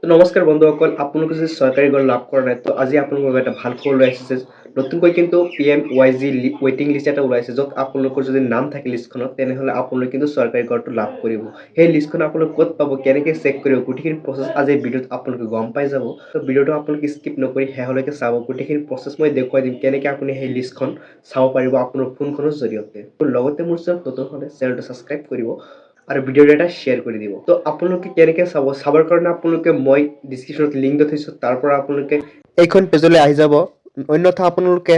নমস্কাৰ বন্ধুসকল, আপোনালোকে যদি চৰকাৰী ঘৰ লাভ কৰা নাই, তো আজি আপোনালোকৰ বাবে এটা ভাল খবৰ লৈ আহিছে যে নতুনকৈ কিন্তু PMYG ৱেইটিং লিষ্ট এটা ওলাইছে, য'ত আপোনালোকৰ যদি নাম থাকে লিষ্টখনত, তেনেহ'লে আপোনালোকে কিন্তু চৰকাৰী ঘৰটো লাভ কৰিব। সেই লিষ্টখন আপোনালোকে ক'ত পাব, কেনেকৈ চেক কৰিব, গোটেইখিনি প্ৰচেছ আজি এই ভিডিঅ'ত আপোনালোকে গম পাই যাব। তো ভিডিঅ'টো আপোনালোকে স্কিপ নকৰি শেষলৈকে চাব। গোটেইখিনি প্ৰচেছ মই দেখুৱাই দিম, কেনেকৈ আপুনি সেই লিষ্টখন চাব পাৰিব আপোনাৰ ফোনখনৰ জৰিয়তে। লগতে মোৰ চেনেল নতুন হ'লে চেনেলটো ছাবস্ক্ৰাইব কৰিব আৰু ভিডিঅ'টো এটা শ্বেয়াৰ কৰি দিব। তো আপোনালোকে কেনেকৈ চাবৰ কাৰণে আপোনালোকে মই ডিছক্ৰিপশ্যনত লিংক দি থৈছোঁ, তাৰ পৰা আপোনালোকে এইখন পেজলৈ আহি যাব। অন্যথা আপোনালোকে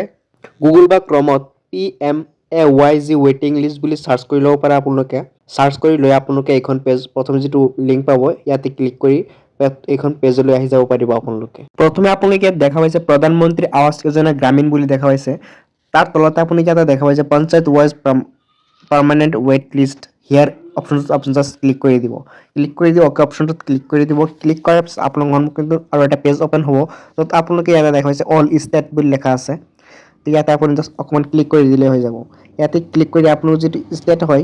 গুগল বা ক্ৰমত PMAYG ৱেইটিং লিষ্ট বুলি চাৰ্চ কৰি ল'ব পাৰে। আপোনালোকে চাৰ্চ কৰি লৈ আপোনালোকে এইখন পেজ প্ৰথমে যিটো লিংক পাব, ইয়াতে ক্লিক কৰি এইখন পেজলৈ আহি যাব পাৰিব। আপোনালোকে প্ৰথমে আপোনালোকে ইয়াত দেখা পাইছে প্ৰধানমন্ত্ৰী আৱাস যোজনা গ্ৰামীণ বুলি দেখা পাইছে। তাৰ তলতে আপুনি ইয়াতে দেখা পাইছে panchayat wise permanent wait list. Here অপশ্যনটোত আপুনি জাষ্ট ক্লিক কৰি দিব। ক্লিক কৰি দি অ'কে অপশ্যনটোত ক্লিক কৰি দিব। ক্লিক কৰাৰ পিছত আপোনালোকৰ কিন্তু আৰু এটা পেজ অ'পেন হ'ব, য'ত আপোনালোকে ইয়াতে দেখা পাইছে অল ষ্টেট বুলি লেখা আছে। তো ইয়াতে আপুনি জাষ্ট অকণমান ক্লিক কৰি দিলে হৈ যাব। ইয়াতে ক্লিক কৰি আপোনাৰ যিটো ষ্টেট হয়,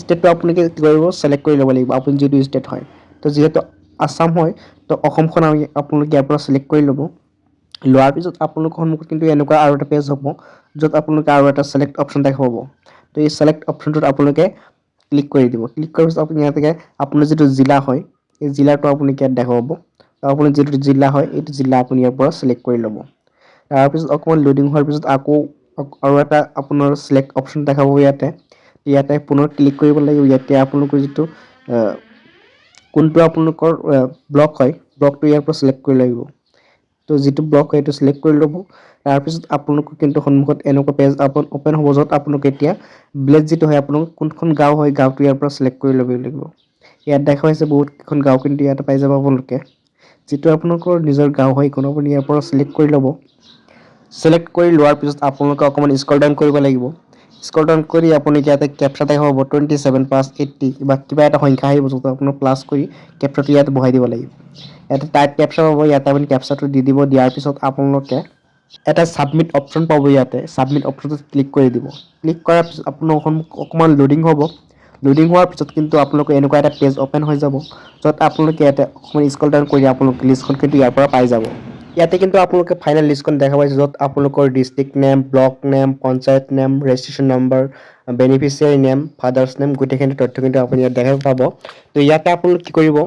ষ্টেটটো আপোনালোকে কি কৰিব, ছিলেক্ট কৰি ল'ব লাগিব আপুনি যিটো ষ্টেট হয়। তো যিহেতু আছাম হয়, তো অসমখন আপোনালোকে ইয়াৰ পৰা ছিলেক্ট কৰি ল'ব। লোৱাৰ পিছত আপোনালোকৰ সন্মুখত কিন্তু এনেকুৱা আৰু এটা পেজ হ'ব, য'ত আপোনালোকে আৰু এটা ছিলেক্ট অপশ্যন দেখা পাব। তো এই ছিলেক্ট অপশ্যনটোত আপোনালোকে ক্লিক কৰি দিব। ক্লিক কৰাৰ পিছত আপুনি ইয়াতে আপোনাৰ যিটো জিলা হয়, এই জিলাটো আপুনি ইয়াত দেখা পাব। আপুনি যিটো জিলা হয়, এইটো জিলা আপুনি ইয়াৰ পৰা ছিলেক্ট কৰি ল'ব। তাৰপিছত অকণমান লোডিং হোৱাৰ পিছত আকৌ আৰু এটা আপোনাৰ ছিলেক্ট অপশ্যন দেখা পাব ইয়াতে পুনৰ ক্লিক কৰিব লাগিব। ইয়াতে আপোনালোকৰ যিটো কোনটো আপোনালোকৰ ব্লক হয়, ব্লকটো ইয়াৰ পৰা ছিলেক্ট কৰি লাগিব। তো যিটো ব্লক হয়, সেইটো ছিলেক্ট কৰি ল'ব। তাৰপিছত আপোনালোকৰ কিন্তু সন্মুখত এনেকুৱা পেজ অ'পেন হ'ব, য'ত আপোনালোকে এতিয়া ভিলেজ যিটো হয়, আপোনালোক কোনখন গাঁও হয়, গাঁওটো ইয়াৰ পৰা ছিলেক্ট কৰি ল'ব লাগিব। ইয়াত দেখা পাইছে বহুতকেইখন গাঁও কিন্তু ইয়াতে পাই যাব আপোনালোকে। যিটো আপোনালোকৰ নিজৰ গাঁও হয়, সেইখন আপুনি ইয়াৰ পৰা ছিলেক্ট কৰি ল'ব। ছিলেক্ট কৰি লোৱাৰ পিছত আপোনালোকে অকণমান স্ক্ৰল ডাউন কৰিব লাগিব। স্ক্ৰল ডাউন কৰি আপুনি ইয়াতে কেপচা দেখা পাব 27 + 80 বা কিবা এটা সংখ্যা আহিব, য'ত আপোনাৰ প্লাছ কৰি কেপচাটো ইয়াত বহাই দিব লাগিব। ইয়াতে টাইপ কেপচা পাব, ইয়াতে আপুনি কেপচাটো দি দিব। দিয়াৰ পিছত আপোনালোকে এটা ছাবমিট অপশ্যন পাব। ইয়াতে ছাবমিট অপশ্যনটোত ক্লিক কৰি দিব। ক্লিক কৰাৰ পিছত আপোনাৰ অকণমান লোডিং হ'ব। লোডিং হোৱাৰ পিছত কিন্তু আপোনালোকে এনেকুৱা এটা পেজ অ'পেন হৈ যাব, য'ত আপোনালোকে ইয়াতে অকণমান স্ক্ৰল ডাউন কৰি আপোনালোকে লিষ্টখন কিন্তু ইয়াৰ পৰা পাই যাব। ইয়াতে কিন্তু আপোনালোকে ফাইনেল লিষ্টখন দেখা পাইছে, য'ত আপোনালোকৰ district name, block name, panchayat name, registration number, beneficiary name, father's name, গোটেইখিনি তথ্য কিন্তু আপুনি ইয়াত দেখা পাব। তো ইয়াতে আপোনালোকে কি কৰিব,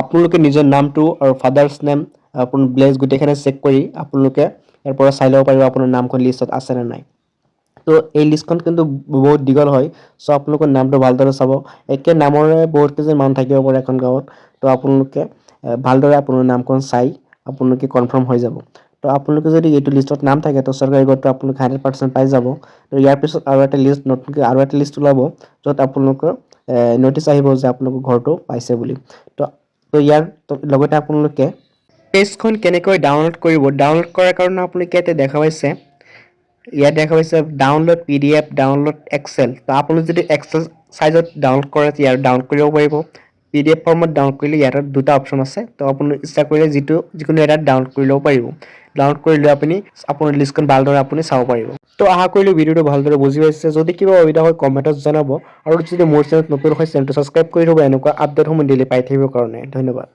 আপোনালোকে নিজৰ নামটো আৰু ফাদাৰ্ছ নেম, আপোনাৰ ব্লেজ গোটেইখিনি চেক কৰি আপোনালোকে ইয়াৰ পৰা চাই ল'ব পাৰিব আপোনাৰ নামখন লিষ্টত আছে নে নাই। তো এই লিষ্টখন কিন্তু বহুত দীঘল হয়, চ' আপোনালোকৰ নামটো ভালদৰে চাব। একে নামৰে বহুত কেইজন মানুহ থাকিব পাৰে এখন গাঁৱত। তো আপোনালোকে ভালদৰে আপোনাৰ নামখন চাই আপোনালোকে কনফাৰ্ম হৈ যাব। তো আপোনালোকে যদি এইটো লিষ্টত নাম থাকে, তো চৰকাৰী ঘৰটো আপোনালোকে 100% পাই যাব। তো ইয়াৰ পিছত আৰু এটা লিষ্ট, নতুনকৈ আৰু এটা লিষ্ট ওলাব, য'ত আপোনালোকৰ ন'টিছ আহিব যে আপোনালোকৰ ঘৰটো পাইছে বুলি। তো ইয়াৰ লগতে আপোনালোকে পেজখন কেনেকৈ ডাউনলোড কৰিব, ডাউনলোড কৰাৰ কাৰণে আপোনালোকে ইয়াতে দেখা পাইছে, ইয়াত দেখা পাইছে ডাউনলোড PDF, ডাউনলোড এক্সেল। তো আপুনি যদি এক্সেল চাইজত ডাউনলোড কৰে, ইয়াত ডাউনলোড কৰিব পাৰিব। PDF ফৰ্মত ডাউনলোড কৰিলে ইয়াত দুটা অপশ্যন আছে। তো আপুনি ইচ্ছা কৰিলে যিকোনো এটা ডাউনলোড কৰি ল'ব পাৰিব। ডাউনলোড কৰি লৈ আপুনি আপোনাৰ লিষ্টখন ভালদৰে আপুনি চাব পাৰিব। তো আশা কৰিলোঁ ভিডিঅ'টো ভালদৰে বুজি পাইছে। যদি কিবা অসুবিধা হয় কমেণ্টত জনাব, আৰু যদি মোৰ চেনেলত নতুন হয় চেনেলটো ছাবস্ক্ৰাইব কৰি থ'ব এনেকুৱা আপডেটসমূহ ডেইলি পাই থাকিবৰ কাৰণে। ধন্যবাদ।